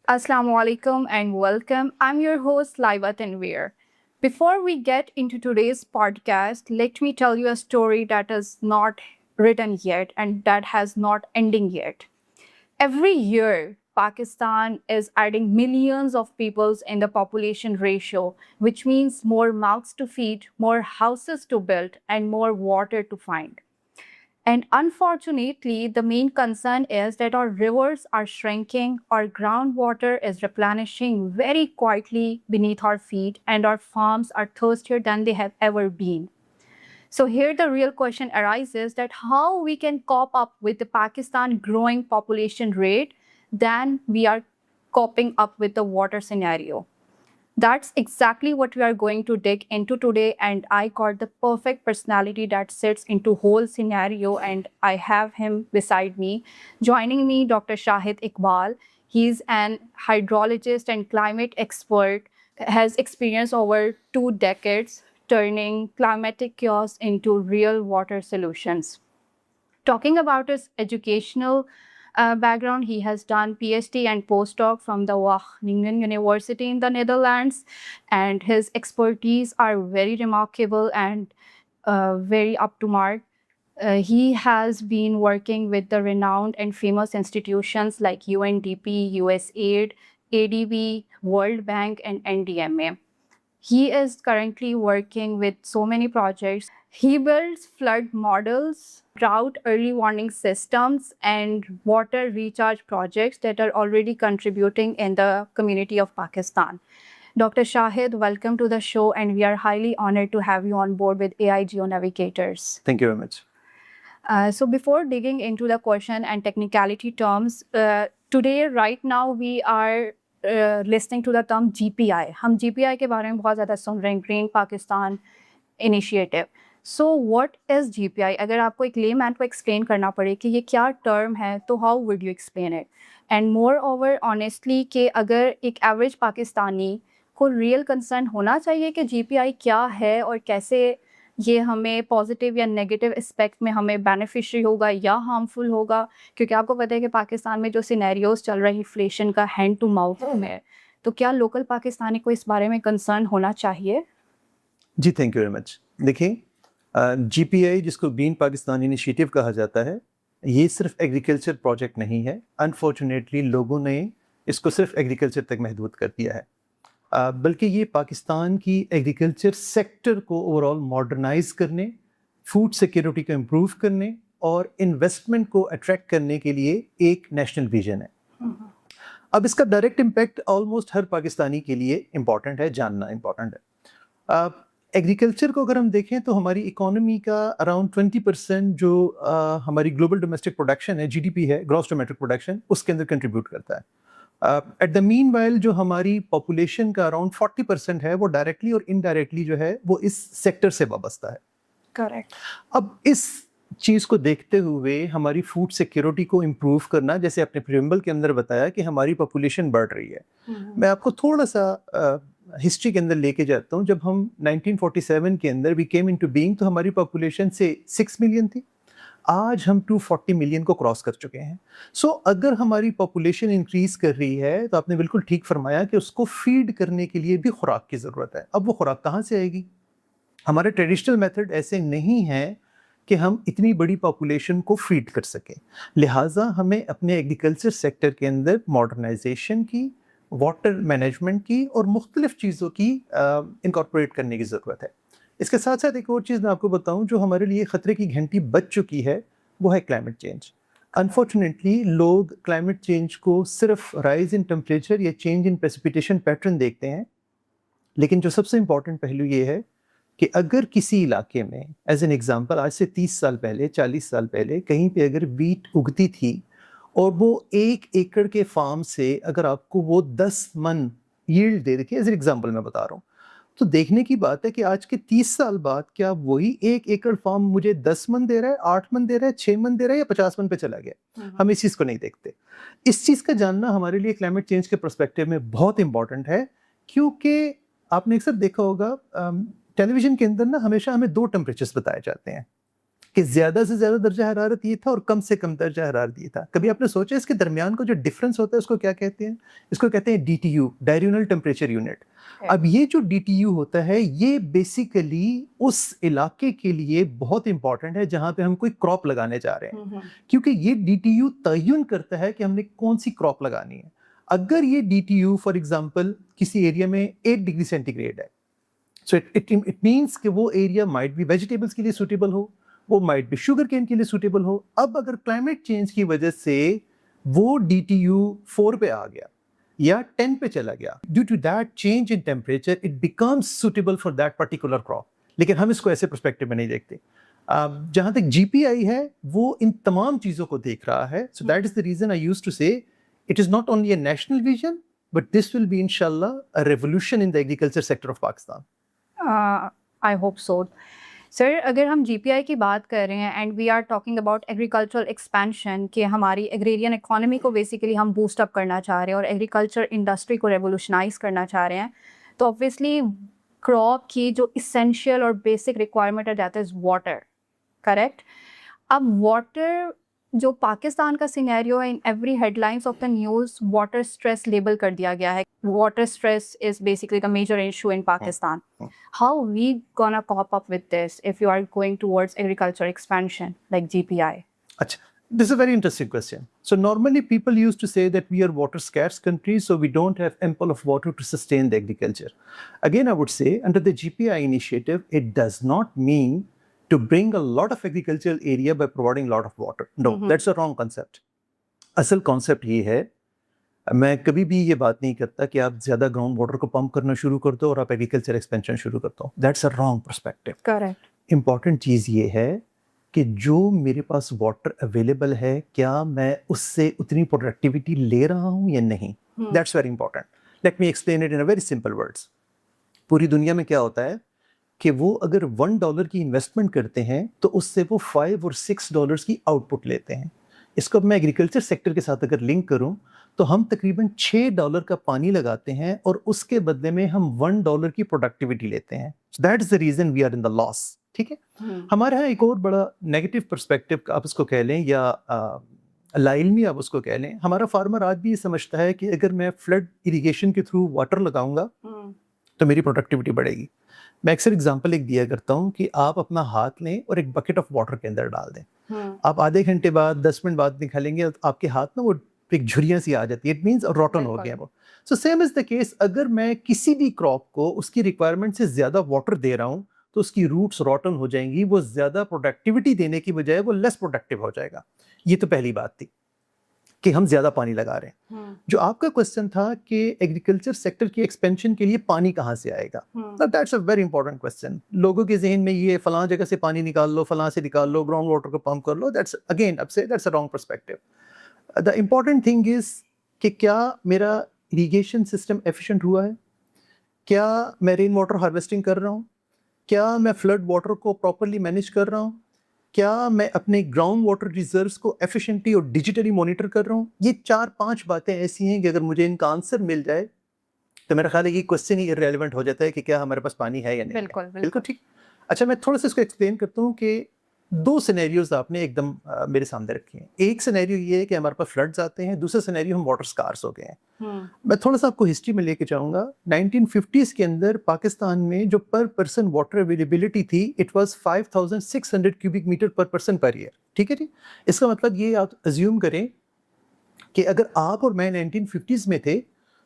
Assalamu alaikum and welcome. I'm your host, Laiba Tanveer. Before we get into today's podcast, let me tell you a story that is not written yet and that has not ending yet. Every year, Pakistan is adding millions of people in the population ratio, which means more mouths to feed, more houses to build, and more water to find. And unfortunately, the main concern is that our rivers are shrinking, our groundwater is replenishing very quietly beneath our feet, and our farms are thirstier than they have ever been. So here the real question arises that how we can cope up with the Pakistan growing population rate than we are coping up with the water scenario. That's exactly what we are going to dig into today, and I got the perfect personality that sits into whole scenario, and I have him beside me. Joining me, Dr. Shahid Iqbal. He's an hydrologist and climate expert, has experience over 2 decades turning climatic chaos into real water solutions. Talking about his educational background, he has done PhD and postdoc from the Wageningen University in the Netherlands, and his expertise are very remarkable and very up to mark. He has been working with the renowned and famous institutions like UNDP, USAID, ADB, World Bank, and NDMA. He is currently working with so many projects. He builds flood models, drought early warning systems, and water recharge projects that are already contributing in the community of Pakistan. Dr. Shahid, welcome to the show, and we are highly honored to have you on board with AI Geonavigators. Thank you very much. So before digging into the question and technicality terms, today, right now, we are listening to the term GPI. ہم GPI کے بارے میں بہت زیادہ سن رہے ہیں, green Pakistan initiative. So what is GPI؟ اگر آپ کو ایک لے مین کو ایکسپلین کرنا پڑے کہ یہ کیا ٹرم ہے تو how would you explain it? And more over honestly کہ اگر ایک ایوریج پاکستانی کو ریئل کنسرن ہونا چاہیے کہ GPI کیا ہے اور کیسے یہ ہمیں پازیٹیو یا نیگیٹو اسپیکٹ میں ہمیں بینیفیشری ہوگا یا ہارمفل ہوگا, کیونکہ آپ کو پتہ ہے کہ پاکستان میں جو سینیریوز چل رہے ہیں انفلیشن کا ہینڈ ٹو ماؤتھ میں, تو کیا لوکل پاکستانی کو اس بارے میں کنسرن ہونا چاہیے؟ جی تھینک یو ویری مچ. دیکھیں GPI جس کو گرین پاکستان انیشیٹو کہا جاتا ہے, یہ صرف ایگریکلچر پروجیکٹ نہیں ہے. انفارچونیٹلی لوگوں نے اس کو صرف ایگریکلچر تک محدود کر دیا ہے, بلکہ یہ پاکستان کی ایگریکلچر سیکٹر کو اوور آل ماڈرنائز کرنے, فوڈ سیکیورٹی کو امپروو کرنے اور انویسٹمنٹ کو اٹریکٹ کرنے کے لیے ایک نیشنل ویژن ہے. اب اس کا ڈائریکٹ امپیکٹ آلموسٹ ہر پاکستانی کے لیے امپورٹنٹ ہے, جاننا امپورٹنٹ ہے. ایگریکلچر کو اگر ہم دیکھیں تو ہماری اکانومی کا اراؤنڈ 20% جو ہماری گلوبل ڈومیسٹک پروڈکشن ہے, GDP ہے, گراس ڈومیسٹک پروڈکشن, اس کے اندر کنٹریبیوٹ کرتا ہے. ایٹ دا مین وائل جو ہماری پاپولیشن کا اراؤنڈ 40% ہے وہ ڈائریکٹلی اور انڈائریکٹلی جو ہے وہ اس سیکٹر سے وابستہ ہے. کریکٹ. اب اس چیز کو دیکھتے ہوئے ہماری فوڈ سیکیورٹی کو امپروو کرنا, جیسے اپنے پریمبل کے اندر بتایا کہ ہماری پاپولیشن بڑھ رہی ہے. میں آپ کو تھوڑا سا ہسٹری کے اندر لے کے جاتا ہوں. جب ہم 1947 کے اندر وی کیم انٹو بینگ تو ہماری پاپولیشن سے 6 ملین تھی, آج ہم 240 ملین کو کراس کر چکے ہیں. سو اگر ہماری پاپولیشن انکریز کر رہی ہے تو آپ نے بالکل ٹھیک فرمایا کہ اس کو فیڈ کرنے کے لیے بھی خوراک کی ضرورت ہے. اب وہ خوراک کہاں سے آئے گی؟ ہمارے ٹریڈیشنل میتھڈ ایسے نہیں ہیں کہ ہم اتنی بڑی پاپولیشن کو فیڈ کر سکیں, لہٰذا ہمیں اپنے ایگریکلچر سیکٹر کے اندر ماڈرنائزیشن کی, واٹر مینجمنٹ کی اور مختلف چیزوں کی انکارپوریٹ کرنے کی ضرورت ہے. اس کے ساتھ ساتھ ایک اور چیز میں آپ کو بتاؤں جو ہمارے لیے خطرے کی گھنٹی بج چکی ہے, وہ ہے کلائمیٹ چینج. انفارچونیٹلی لوگ کلائمیٹ چینج کو صرف رائز ان ٹمپریچر یا چینج ان پریسپیٹیشن پیٹرن دیکھتے ہیں, لیکن جو سب سے امپورٹنٹ پہلو یہ ہے کہ اگر کسی علاقے میں ایز این ایگزامپل آج سے 30 سال پہلے 40 سال پہلے کہیں پہ اگر ویٹ اگتی تھی اور وہ 1 ایکڑ کے فارم سے اگر آپ کو وہ 10 من ییلڈ دے رکھے, ایز این ایگزامپل میں بتا رہا ہوں, تو دیکھنے کی بات ہے کہ آج کے 30 سال بعد کیا وہی 1 ایکڑ فارم مجھے 10 من دے رہا ہے, 8 من دے رہا ہے, 6 من دے رہا ہے یا 50 من پہ چلا گیا؟ ہم اس چیز کو نہیں دیکھتے. اس چیز کا جاننا ہمارے لیے کلائمیٹ چینج کے پرسپیکٹیو میں بہت امپورٹنٹ ہے, کیونکہ آپ نے اکثر دیکھا ہوگا ٹیلی ویژن کے اندر نا ہمیشہ ہمیں 2 ٹمپریچرز بتائے جاتے ہیں. کہ زیادہ سے زیادہ درجہ حرارت یہ تھا اور کم سے کم درجہ حرارت یہ تھا. کبھی آپ نے سوچا اس کے درمیان کو جو ڈفرنس ہوتا ہے اس کو کیا کہتے ہیں؟ اس کو کہتے ہیں DTU, ڈائریونل ٹیمپریچر یونٹ. اب یہ جو DTU ہوتا ہے یہ بیسیکلی اس علاقے کے لیے بہت امپورٹنٹ ہے جہاں پہ ہم کوئی کراپ لگانے جا رہے ہیں, کیونکہ یہ DTU تعین کرتا ہے کہ ہم نے کون سی کراپ لگانی ہے. اگر یہ DTU فار ایگزامپل کسی ایریا میں 8 ڈگری سینٹی گریڈ ہے, سو اٹ مینس کہ وہ ایریا مائٹ بھی ویجیٹیبلس کے لیے سوٹیبل ہو, وہ مائٹ بھی شوگر کین کے لیے سوٹیبل ہو. اب اگر کلائمیٹ چینج کی وجہ سے وہ DTU 4 پہ آ گیا یا 10 پہ چلا گیا, due to that change in temperature it becomes suitable for that particular crop. لیکن ہم اس کو ایسے پرسپیکٹو میں نہیں دیکھتے. جہاں تک GPI ہے وہ ان تمام چیزوں کو دیکھ رہا ہے. So that is the reason I use to say it is not only a national vision but this will be انشاءاللہ a revolution in the agriculture sector of Pakistan. I hope so. Sir اگر ہم GPI کی بات کر رہے ہیں and we are talking about agricultural expansion کہ ہماری ایگریرین اکانومی کو بیسیکلی ہم بوسٹ اپ کرنا چاہ رہے ہیں اور ایگریکلچر انڈسٹری کو ریولیوشنائز کرنا چاہ رہے ہیں, تو اوبویسلی کراپ کی جو اسینشیل اور بیسک ریکوائرمنٹ ہے دیٹ از واٹر, کریکٹ. اب واٹر جو پاکستان کا سینیریو ہے in every headlines of the news water stress label کر دیا گیا ہے. Water stress is basically the major issue in Pakistan. How we gonna cope up with this if you are going towards agriculture expansion like GPI؟ Achha, this is a very interesting question. So normally people used to say that we are water scarce country, so we don't have ample of water to sustain the agriculture. Again, I would say under the GPI initiative, it does not mean to bring a lot of agricultural area by providing a lot of water. No, that's a wrong concept. اصل concept یہ ہے, میں کبھی بھی یہ بات نہیں کرتا کہ آپ زیادہ گراؤنڈ واٹر کو پمپ کرنا شروع کر دو اور آپ ایگریکلچر ایکسپینشن شروع کر دو. That's a wrong perspective. Correct. Important چیز یہ ہے کہ جو میرے پاس واٹر اویلیبل ہے کیا میں اس سے اتنی پروڈکٹیوٹی لے رہا ہوں یا نہیں. That's very important. Let me explain it in very simple words. پوری دنیا میں کیا ہوتا ہے کہ وہ اگر $1 کی انویسٹمنٹ کرتے ہیں تو اس سے وہ $5 اور $6 کی آؤٹ پٹ لیتے ہیں. اس کو اب میں ایگریکلچر سیکٹر کے ساتھ اگر لنک کروں تو ہم تقریباً $6 کا پانی لگاتے ہیں اور اس کے بدلے میں ہم $1 کی پروڈکٹیوٹی لیتے ہیں. That is the reason we are in the loss. ٹھیک ہے. ہمارے یہاں ایک اور بڑا نیگیٹو پرسپیکٹو آپ اس کو کہہ لیں یا لا علمی آپ اس کو کہہ لیں, ہمارا فارمر آج بھی یہ سمجھتا ہے کہ اگر میں فلڈ اریگیشن کے تھرو واٹر لگاؤں گا تو میری پروڈکٹیوٹی بڑھے گی. میں اکثر اگزامپل ایک دیا کرتا ہوں کہ آپ اپنا ہاتھ لیں اور ایک بکٹ آف واٹر کے اندر ڈال دیں. آپ آدھے گھنٹے بعد 10 منٹ بعد نکالیں گے آپ کے ہاتھ نا وہ ایک جھریاں سی آ جاتی ہے. اٹ مینس روٹن ہو گیا وہ. So same is the case, اگر میں کسی بھی کراپ کو اس کی ریکوائرمنٹ سے زیادہ واٹر دے رہا ہوں تو اس کی روٹس روٹن ہو جائیں گی, وہ زیادہ پروڈکٹیوٹی دینے کی بجائے وہ لیس پروڈکٹیو ہو جائے گا. یہ تو پہلی بات تھی کہ ہم زیادہ پانی لگا رہے ہیں. جو آپ کا کوسچن تھا کہ ایگریکلچر سیکٹر کی ایکسپینشن کے لیے پانی کہاں سے آئے گا, that's a very important question. لوگوں کے ذہن میں یہ فلاں جگہ سے پانی نکال لو, فلاں سے نکال لو, گراؤنڈ واٹر کو پمپ کر لو. دیٹس اگین اب سے that's a wrong perspective. The important thing is کہ کیا میرا اریگیشن سسٹم ایفیشینٹ ہوا ہے, کیا میں رین واٹر ہارویسٹنگ کر رہا ہوں, کیا میں فلڈ واٹر کو پراپرلی مینیج کر رہا ہوں, کیا میں اپنے گراؤنڈ واٹر ریزروس کو ایفیشینٹلی اور ڈیجیٹلی مانیٹر کر رہا ہوں. یہ 4-5 باتیں ایسی ہیں کہ اگر مجھے ان کا آنسر مل جائے تو میرا خیال ہے یہ کوسچن ہی ریلیونٹ ہو جاتا ہے کہ کیا ہمارے پاس پانی ہے یا نہیں. بالکل ٹھیک. اچھا, میں تھوڑا سا اس کو ایکسپلین کرتا ہوں کہ 2 سینیریوز آپ نے ایک دم میرے سامنے رکھے ہیں. ایک سینیریو یہ ہے کہ ہمارے پاس فلڈز آتے ہیں, دوسرا سینیریو ہم واٹر اسکارس ہو گئے ہیں. میں تھوڑا سا آپ کو ہسٹری میں لے کے چاہوں گا. 1950s کے اندر پاکستان میں جو پر پرسن واٹر اویلیبلٹی تھی it was 5600 cubic metre per person per year. ٹھیک ہے جی. اس کا مطلب یہ آپ ازیوم کریں کہ اگر آپ اور میں 1950s میں تھے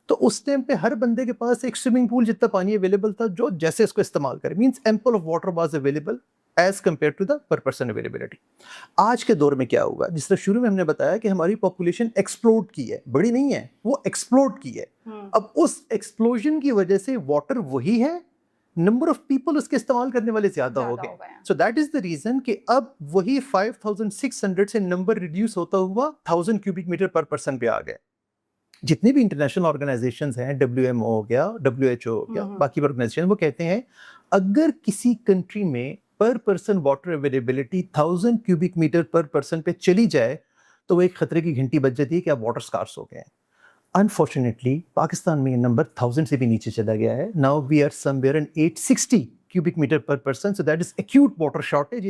تو اس ٹائم پہ ہر بندے کے پاس ایک سوئمنگ پول جتنا پانی اویلیبل تھا جو جیسے اس کو استعمال کرے. Means ample of water was available as compare to the per person availability. آج کے دور میں کیا ہوگا, جس طرح شروع میں ہم نے بتایا کہ ہماری پاپولیشن ایکسپلوڈ کی ہے, بڑی نہیں ہے, وہ ایکسپلوڈ کی ہے. اب اس ایکسپلوژن کی وجہ سے واٹر وہی ہے, نمبر آف پیپل اس کے استعمال کرنے والے زیادہ ہو گئے. سو دیٹ از دا ریزن کہ اب وہی 5600 سے نمبر ریڈیوس ہوتا ہوا 1000 کیوبک میٹر پر پرسن پہ آ گئے. جتنے بھی انٹرنیشنل آرگنائزیشنز ہیں, WMO ہو گیا, WHO ہو گیا, باقی آرگنائزیشن, وہ کہتے ہیں اگر کسی کنٹری میں per person water availability 1000 cubic metre per person پہ چلی جائے تو وہ ایک خطرے کی گھنٹی بج جاتی ہے کہ آپ واٹر اسکارس ہو گئے ہیں. انفارچونیٹلی پاکستان میں یہ نمبر 1000 سے بھی نیچے چلا گیا ہے. Now we are somewhere in 860 cubic meter per person, so that is acute water shortage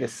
Yes.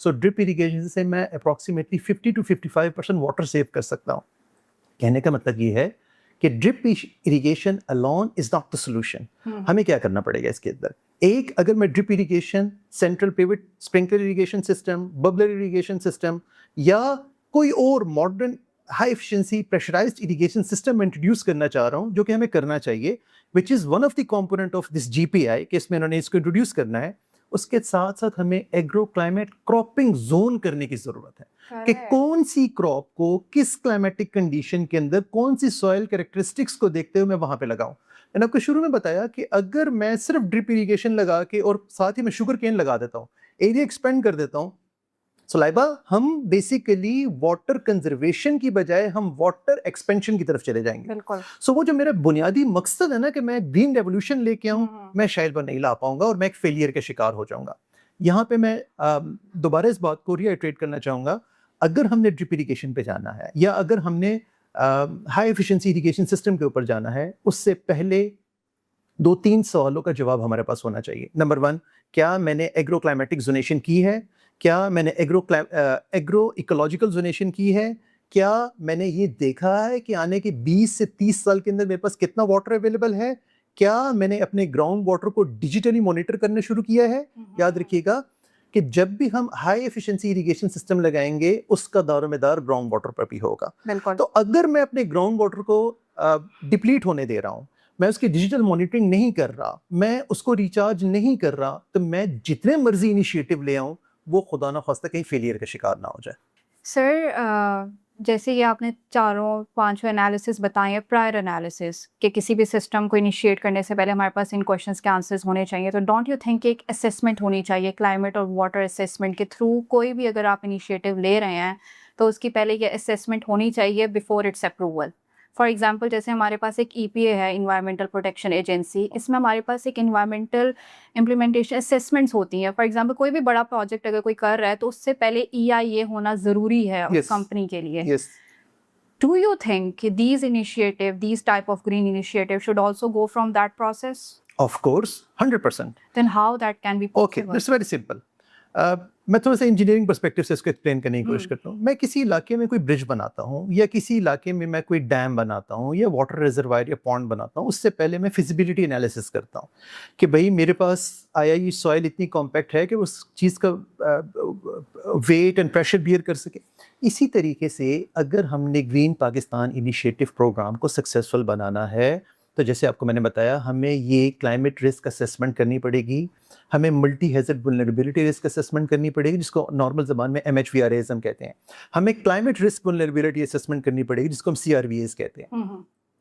So drip irrigation سے میں اپروکسیمیٹلی 50 to 55% واٹر سیو کر سکتا ہوں. کہنے کا مطلب یہ ہے کہ drip irrigation alone is not the solution. ہمیں کیا کرنا پڑے گا اس کے اندر؟ ایک، اگر میں drip irrigation, central pivot sprinkler irrigation system, bubbler irrigation system یا کوئی اور modern high efficiency pressurised irrigation system میں انٹروڈیوس کرنا چاہ رہا ہوں، جو کہ ہمیں کرنا چاہیے، which is one of the component of this GPI کہ اس میں انہوں نے اس کو انٹروڈیوس کرنا ہے. اس کے ساتھ ساتھ ہمیں ایگرو کلائمیٹ کراپنگ زون کرنے کی ضرورت ہے کہ کون سی کراپ کو کس کلائمیٹک کنڈیشن کے اندر کون سی سوئل کریکٹرسٹکس کو دیکھتے ہوئے میں وہاں پہ لگاؤں. میں نے آپ کو شروع میں بتایا کہ اگر میں صرف ڈرپ اریگیشن لگا کے اور ساتھ ہی میں شوگر کین لگا دیتا ہوں، ایریا ایکسپینڈ کر دیتا ہوں، سلائبہ ہم بیسیکلی واٹر کنزرویشن کی بجائے ہم واٹر ایکسپینشن کی طرف چلے جائیں گے. بالکل. سو وہ جو میرا بنیادی مقصد ہے نا کہ میں گرین ریولوشن لے کے آؤں، میں شاید وہ نہیں لا پاؤں گا اور میں ایک فیلئر کا شکار ہو جاؤں گا. یہاں پہ میں دوبارہ اس بات کو ری ایٹریٹ کرنا چاہوں گا، اگر ہم نے ڈرپ اریگیشن پہ جانا ہے یا اگر ہم نے ہائی ایفیشنسی اریگیشن سسٹم کے اوپر جانا ہے، اس سے پہلے 2-3 سوالوں کا جواب ہمارے پاس ہونا چاہیے. نمبر 1، کیا میں نے ایگرو کلائمیٹک زونیشن کی ہے؟ کیا میں نے ایگرو ایکولوجیکل زونیشن کی ہے؟ کیا میں نے یہ دیکھا ہے کہ آنے کے 20 سے 30 سال کے اندر میرے پاس کتنا واٹر اویلیبل ہے؟ کیا میں نے اپنے گراؤنڈ واٹر کو ڈیجیٹلی مانیٹر کرنا شروع کیا ہے؟ یاد رکھیے گا کہ جب بھی ہم ہائی ایفیشنسی اریگیشن سسٹم لگائیں گے، اس کا دار و مدار گراؤنڈ واٹر پر بھی ہوگا. تو اگر میں اپنے گراؤنڈ واٹر کو ڈپلیٹ ہونے دے رہا ہوں، میں اس کی ڈیجیٹل مانیٹرنگ نہیں کر رہا، میں اس کو ریچارج نہیں کر رہا، تو میں جتنے مرضی انیشیٹو لے آؤں وہ خدا نہ خواستہ کہیں فیلئر کا شکار نہ ہو جائے. سر، جیسے یہ آپ نے 4-5 انالیسس بتائے ہیں، پرائر انالیسس، کہ کسی بھی سسٹم کو انیشیٹ کرنے سے پہلے ہمارے پاس ان کوشچنس کے آنسرز ہونے چاہیے. تو ڈونٹ یو تھنک ایک اسیسمنٹ ہونی چاہیے کلائمیٹ اور واٹر اسیسمنٹ کے تھرو؟ کوئی بھی اگر آپ انیشیٹو لے رہے ہیں تو اس کی پہلے یہ اسیسمنٹ ہونی چاہیے before its approval. For example, جیسے ہمارے پاس ایک EPA ہے، انوائرمنٹل پروٹیکشن ایجنسی، اس میں ہمارے پاس ایک انوائرمنٹل امپلیمنٹیشن اسیسمنٹس ہوتی ہیں. فار ایگزامپل، کوئی بھی بڑا پروجیکٹ اگر کوئی کر رہا ہے تو اس سے پہلے EIA ہونا ضروری ہے اس کمپنی کے لیے. Do you think these initiative, these type of green initiative should also go from that process? Of course, 100%. Then how that can be possible? Okay, that's very simple. میں تھوڑا سا انجینئرنگ پرسپیکٹو سے اس کو explain کرنے کی کوشش کرتا ہوں. میں کسی علاقے میں کوئی برج بناتا ہوں یا کسی علاقے میں میں کوئی ڈیم بناتا ہوں یا واٹر ریزروائر یا پونڈ بناتا ہوں، اس سے پہلے میں فیزیبلٹی انالیسس کرتا ہوں کہ بھائی میرے پاس آیا یہ سوائل اتنی کمپیکٹ ہے کہ اس چیز کا ویٹ اینڈ پریشر بیئر کر سکے. اسی طریقے سے اگر ہم نے گرین پاکستان انیشیٹو پروگرام کو سکسیزفل بنانا ہے تو جیسے آپ کو میں نے بتایا، ہمیں یہ کلائمیٹ رسک اسیسمنٹ کرنی پڑے گی، ہمیں multi hazard vulnerability risk assessment کرنی پڑے گی، جس کو نارمل زبان میں MHVRAs ہم کہتے ہیں. ہمیں کلائمیٹ رسک ولنریبلٹی اسیسمنٹ کرنی پڑے گی، جس کو ہم CRVAs کہتے ہیں.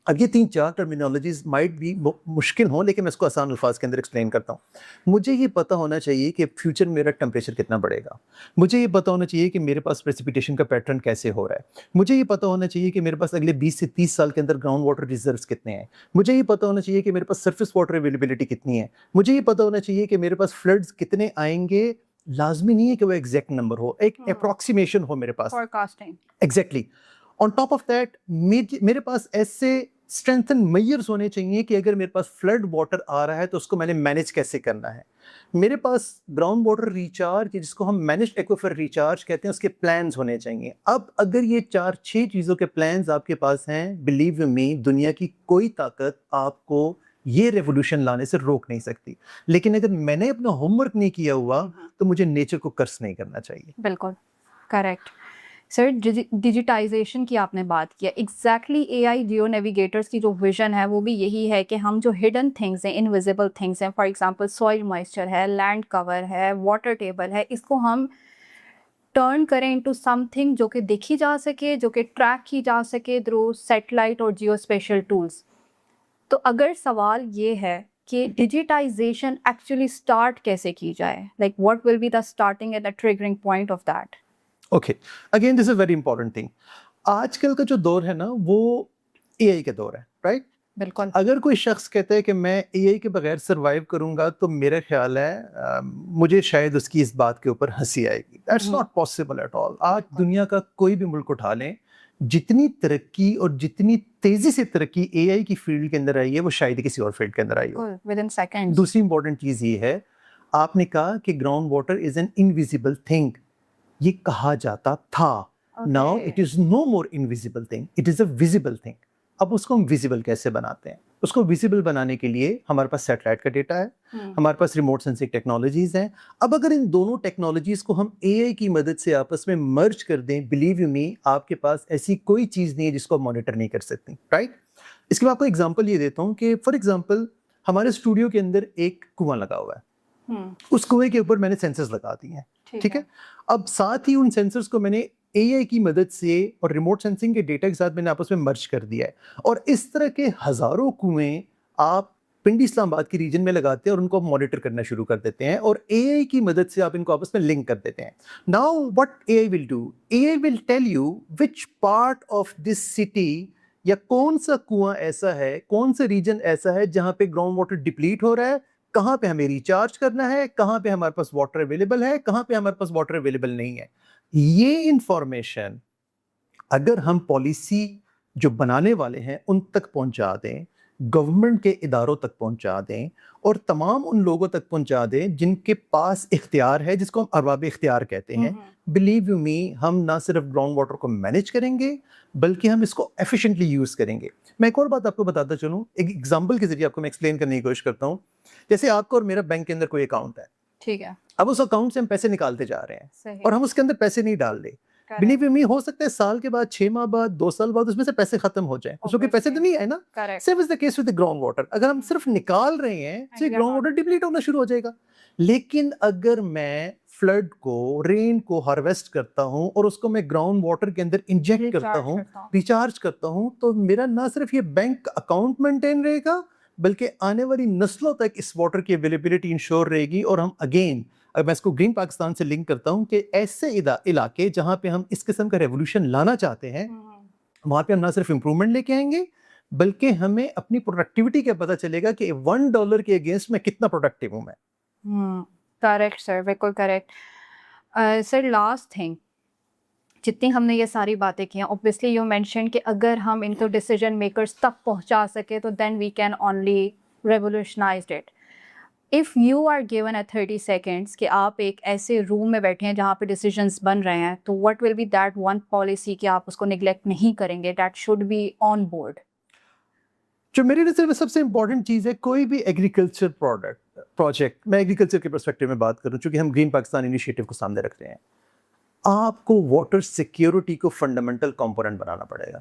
اب یہ 3-4 ٹرمینالوجیز مائٹ بھی مشکل ہوں، لیکن میں اس کو آسان الفاظ کے اندر ایکسپلین کرتا ہوں. مجھے یہ پتہ ہونا چاہیے کہ فیوچر میں میرا ٹمپریچر کتنا بڑھے گا، مجھے یہ پتہ ہونا چاہیے کہ میرے پاس پریسیپیٹیشن کا پیٹرن کیسے ہو رہا ہے، مجھے یہ پتہ ہونا چاہیے کہ میرے پاس اگلے 20 سے 30 سال کے اندر گراؤنڈ واٹر ریزروس کتنے ہیں، مجھے یہ پتہ ہونا چاہیے کہ میرے پاس سرفیس واٹر اویلیبلٹی کتنی ہے، مجھے یہ پتہ ہونا چاہیے کہ میرے پاس فلڈز کتنے آئیں گے. لازمی نہیں ہے کہ وہ ایگزیکٹ نمبر ہو، ایک اپروکسیمیشن ہو میرے پاس. Exactly. On top of that میرے پاس ایسے اسٹرینتھن میئرز ہونے چاہیے کہ اگر میرے پاس فلڈ واٹر آ رہا ہے تو اس کو میں نے مینیج کیسے کرنا ہے. میرے پاس گراؤنڈ واٹر ریچارج جس کو ہم مینیجڈ ایکویفر ریچارج کہتے ہیں، اس کے پلانز ہونے چاہیے. اب اگر یہ 4-6 چیزوں کے پلانز آپ کے پاس ہیں، بلیو یو می، دنیا کی کوئی طاقت آپ کو یہ ریولوشن لانے سے روک نہیں سکتی. لیکن اگر میں نے اپنا ہوم ورک نہیں کیا ہوا تو مجھے نیچر کو کرس نہیں کرنا چاہیے. بالکل کریکٹ. سر، ڈیجیٹائزیشن کی آپ نے بات کیا. ایگزیکٹلی AI جیو نیویگیٹرس کی جو ویژن ہے وہ بھی یہی ہے کہ ہم جو ہڈن تھنگس ہیں، انویزیبل تھنگس ہیں، فار ایگزامپل سوئل موئسچر ہے، لینڈ کور ہے، واٹر ٹیبل ہے، اس کو ہم ٹرن کریں انٹو سم تھنگ جو کہ دیکھی جا سکے، جو کہ ٹریک کی جا سکے تھرو سیٹلائٹ اور جیو اسپیشل ٹولس. تو اگر سوال یہ ہے کہ ڈیجیٹائزیشن ایکچولی اسٹارٹ کیسے کی جائے، like what will be the starting and the triggering point of that? Okay, again this is very important thing. آج کل کا جو دور ہے نا وہ AI کا دور ہے، رائٹ؟ بالکل. اگر کوئی شخص کہتا ہے کہ میں AI کے بغیر سروائیو کروں گا تو میرا خیال ہے مجھے شاید اس کی اس بات کے اوپر ہنسی آئے گی. That's not possible at all. آج دنیا کا کوئی بھی ملک اٹھا لیں، جتنی ترقی اور جتنی تیزی سے ترقی AI کی فیلڈ کے اندر آئی ہے وہ شاید کسی اور فیلڈ کے اندر آئی ہو. within seconds. دوسری امپورٹنٹ چیز یہ ہے، آپ نے کہا کہ ground water is an invisible thing. یہ کہا جاتا تھا. Now it is no more invisible thing, it is a visible thing. اب اس کو ہم ویزیبل کیسے بناتے ہیں؟ اس کو ویزیبل بنانے کے لیے ہمارے پاس سیٹلائٹ کا ڈیٹا ہے, ہمارے پاس ریموٹ سینسنگ ٹیکنالوجیز ہیں. اب اگر ان دونوں ٹیکنالوجیز کو ہم اے آئی کی مدد سے آپس میں مرج کر دیں, بلیو یو می, آپ کے پاس ایسی کوئی چیز نہیں ہے جس کو مانیٹر نہیں کر سکتے, رائٹ؟ اس کے بعد آپ کو ایگزامپل یہ دیتا ہوں کہ فار ایگزامپل ہمارے اسٹوڈیو کے اندر ایک کنواں لگا ہوا ہے, اس کنویں کے اوپر میں نے سینسرز لگا دیے ہیں, ٹھیک ہے. اب ساتھ ہی ان سینسرز کو میں نے اے آئی کی مدد سے اور ریموٹ سینسنگ کے ڈیٹا کے ساتھ میں نے آپس میں مرج کر دیا ہے, اور اس طرح کے ہزاروں کنویں آپ پنڈی اسلام آباد کی ریجن میں لگاتے ہیں اور ان کو مانیٹر کرنا شروع کر دیتے ہیں, اور اے آئی کی مدد سے آپ ان کو آپس میں لنک کر دیتے ہیں. Now what a I will do, a I will tell you which part of this city, یا کون سا کنواں ایسا ہے, کون سا ریجن ایسا ہے جہاں پہ گراؤنڈ واٹر ڈپلیٹ ہو رہا ہے, کہاں پہ ہمیں ریچارج کرنا ہے, کہاں پہ ہمارے پاس واٹر اویلیبل ہے, کہاں پہ ہمارے پاس واٹر اویلیبل نہیں ہے. یہ انفارمیشن اگر ہم پالیسی جو بنانے والے ہیں ان تک پہنچا دیں, گورنمنٹ کے اداروں تک پہنچا دیں, اور تمام ان لوگوں تک پہنچا دیں جن کے پاس اختیار ہے, جس کو ہم ارباب اختیار کہتے ہیں, بلیو یو می, ہم نہ صرف گراؤنڈ واٹر کو مینیج کریں گے بلکہ ہم اس کو ایفیشینٹلی یوز کریں گے. میں ایک اور بات آپ کو بتاتا چلوں, ایک ایگزامپل کے ذریعے آپ کو میں ایکسپلین کرنے کی کوشش کرتا ہوں. جیسے آپ کو اور میرا بینک کے اندر کوئی اکاؤنٹ ہے, ٹھیک ہے, اب اس اکاؤنٹ سے ہم پیسے نکالتے جا رہے ہیں اور ہم اس کے اندر پیسے نہیں ڈال رہے. بلیو یو می, ہو سکتا ہے سال کے بعد, 6 ماہ بعد, 2 سال بعد اس میں سے پیسے ختم ہو جائیں, اس کو پیسے تو نہیں آئے نا. Same is the case with ground water, اگر ہم صرف نکال رہے ہیں تو گراؤنڈ واٹر ڈپلیٹ ہونا شروع ہو جائے گا. لیکن اگر میں فلڈ کو, رین کو ہارویسٹ کرتا ہوں اور اس کو میں گراؤنڈ واٹر کے اندر انجیکٹ کرتا ہوں, ریچارج کرتا ہوں, تو میرا نہ صرف یہ بینک اکاؤنٹ مینٹین رہے گا بلکہ آنے والی نسلوں تک اس واٹر کی اویلیبلٹی انشور رہے گی. اور ہم اگین, اگر میں اس کو گرین پاکستان سے لنک کرتا ہوں کہ ایسے علاقے جہاں پہ ہم اس قسم کا ریولوشن لانا چاہتے ہیں, وہاں پہ ہم نہ صرف امپرومنٹ لے کے آئیں گے بلکہ ہمیں اپنی پروڈکٹیوٹی کا پتہ چلے گا کہ $1 کے اگینسٹ میں کتنا پروڈکٹیو ہوں میں. کریکٹ سر, بالکل کریکٹ. سر لاسٹ تھنگ, جتنی ہم نے یہ ساری باتیں کی ہیں, اوبویسلی یو مینشن کہ اگر ہم ان کو ڈیسیجن میکرز تک پہنچا سکے تو then we can only revolutionised it. If you are given a 30 seconds کہ آپ ایک ایسے روم میں بیٹھے ہیں جہاں پہ ڈیسیجنس بن رہے ہیں, تو what will be that one policy کہ آپ اس کو نگلیکٹ نہیں کریں گے, that should be on board? جو میری نظر میں سب سے امپورٹنٹ چیز ہے, کوئی بھی ایگریکلچر پروجیکٹ, میں ایگریکلچر کے پرسپیکٹو میں بات کروں چونکہ ہم گرین پاکستان انیشیٹو کو سامنے رکھ رہے ہیں, آپ کو واٹر سیکیورٹی کو فنڈامنٹل کمپوننٹ بنانا پڑے گا.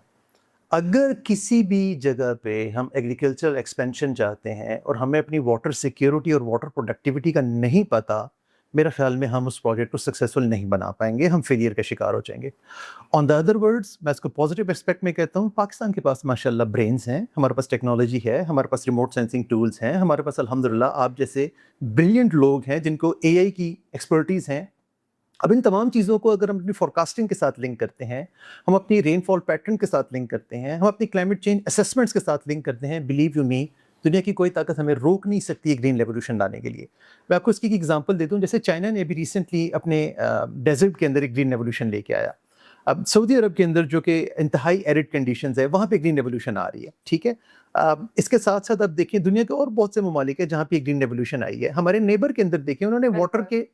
اگر کسی بھی جگہ پہ ہم ایگریکلچر ایکسپینشن چاہتے ہیں اور ہمیں اپنی واٹر سیکیورٹی اور واٹر پروڈکٹیوٹی کا نہیں پتا, میرا خیال میں ہم اس پروجیکٹ کو سکسیزفل نہیں بنا پائیں گے, ہم فیلئر کا شکار ہو جائیں گے. آن دا ادر ورڈز, میں اس کو پازیٹیو اسپیکٹ میں کہتا ہوں, پاکستان کے پاس ماشاء اللہ برینز ہیں, ہمارے پاس ٹیکنالوجی ہے, ہمارے پاس ریموٹ سینسنگ ٹولز ہیں, ہمارے پاس الحمدللہ آپ جیسے بریلینٹ لوگ ہیں جن کو اے آئی کی ایکسپرٹیز ہیں. اب ان تمام چیزوں کو اگر ہم اپنی فورکاسٹنگ کے ساتھ لنک کرتے ہیں, ہم اپنی رین فال پیٹرن کے ساتھ لنک کرتے ہیں, ہم اپنی کلائمیٹ چینج اسیسمنٹس کے ساتھ لنک کرتے ہیں, بلیو یو می, دنیا کی کوئی طاقت ہمیں روک نہیں سکتی ہے گرین ریولوشن لانے کے لیے. میں آپ کو اس کی ایک ایگزامپل دیتا ہوں. جیسے چائنا نے ابھی ریسنٹلی اپنے ڈیزرٹ کے اندر ایک گرین ریولوشن لے کے آیا. اب سعودی عرب کے اندر جو کہ انتہائی ایرڈ کنڈیشنز ہے, وہاں پہ گرین ریولوشن آ رہی ہے, ٹھیک ہے. اس کے ساتھ ساتھ اب دیکھیں دنیا کے اور بہت سے ممالک ہیں جہاں پہ گرین ریولوشن آئی ہے. ہمارے نیبر کے اندر دیکھیں, انہوں نے واٹر کے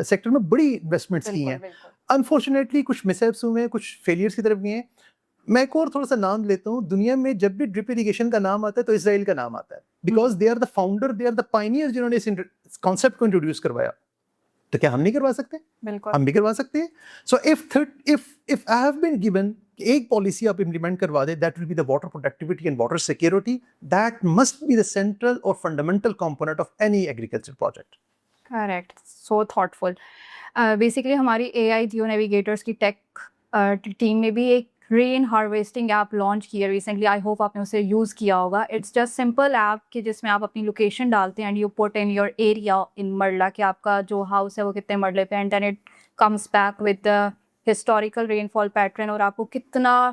سیکٹر میں بڑی انویسٹمنٹس کی ہیں. انفارچونیٹلی کچھ مس ہیپس ہوئے ہیں, کچھ فیلئرس کی طرف گئے ہیں. میں ایک اور تھوڑا سا نام لیتا ہوں. دنیا میں جب بھی ڈرپ اریگیشن کا نام آتا ہے تو اسرائیل کا نام آتا ہے, because they are the founder, they are the pioneer جنہوں نے اس کانسیپٹ کو انٹروڈیوس کروایا. تو کیا ہم نہیں کروا سکتے؟ بالکل ہم بھی کروا سکتے ہیں. So if I have been given ایک پالیسی آپ امپلیمنٹ کروا دیں, that will be the water productivity and water security, that must be the central اور fundamental component of any agriculture project. Correct, so تھاٹ فل. بیسیکلی ہماری AI آئی جیو نیویگیٹرس کی ٹیک team نے بھی ایک رین ہارویسٹنگ ایپ لانچ کی ہے ریسنٹلی. آئی ہوپ آپ نے اسے یوز کیا ہوگا. اٹس جسٹ سمپل ایپ کہ جس میں آپ اپنی لوکیشن ڈالتے ہیں and you put in your area in marla, کہ آپ کا جو ہاؤس ہے وہ کتنے مرلے پہ, and then it comes back with the historical rainfall pattern, اور آپ کو کتنا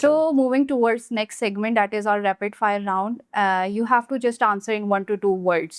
So moving towards next segment, that is our rapid fire round. You have to just answer in 1 to 2 words.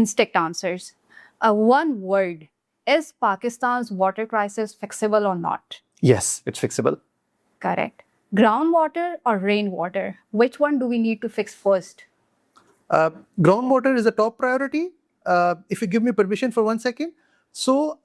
instant answers. One word. Is Pakistan's water crisis fixable or not? Yes, it's fixable. Correct. Groundwater or rainwater? Which one do we need to fix first? Groundwater is a top priority. If you give me permission for 1 second. So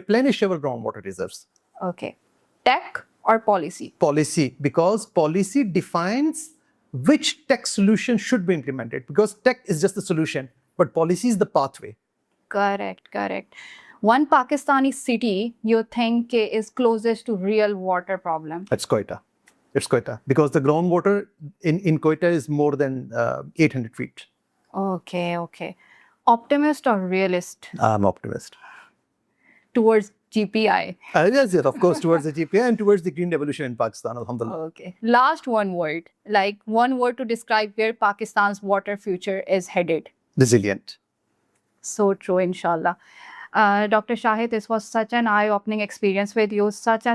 replenish our groundwater reserves. Okay. Tech or policy? Policy, because policy defines which tech solution should be implemented, because tech is just the solution, but policy is the pathway. Correct. One Pakistani city you think is closest to real water problem? That's Quetta. It's Quetta, because the groundwater in Quetta is more than 800 feet. Okay. Optimist or realist I'm optimist. towards GPI? Yes, of course, towards the GPI and towards the green revolution in Pakistan, alhamdulillah. Okay. Last one word. Like one word to describe where Pakistan's water future is headed. Resilient. So true, inshallah. Dr. Shahid, this was such an eye-opening experience with you, such a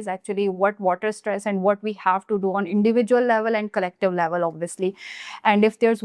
is actually, what water stress and what we have to do on individual level and collective level obviously. And if there's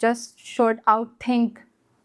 just should out-think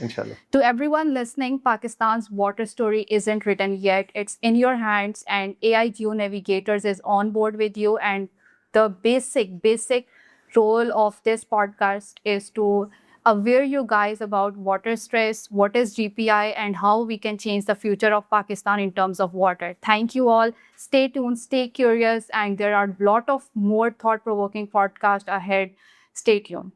Inshallah. To everyone listening, Pakistan's water story isn't written yet. It's in your hands and AI Geo Navigators is on board with you. And the basic role of this podcast is to aware you guys about water stress, what is GPI, and how we can change the future of Pakistan in terms of water. Thank you all. Stay tuned, stay curious, and there are a lot of more thought-provoking podcasts ahead. Stay tuned.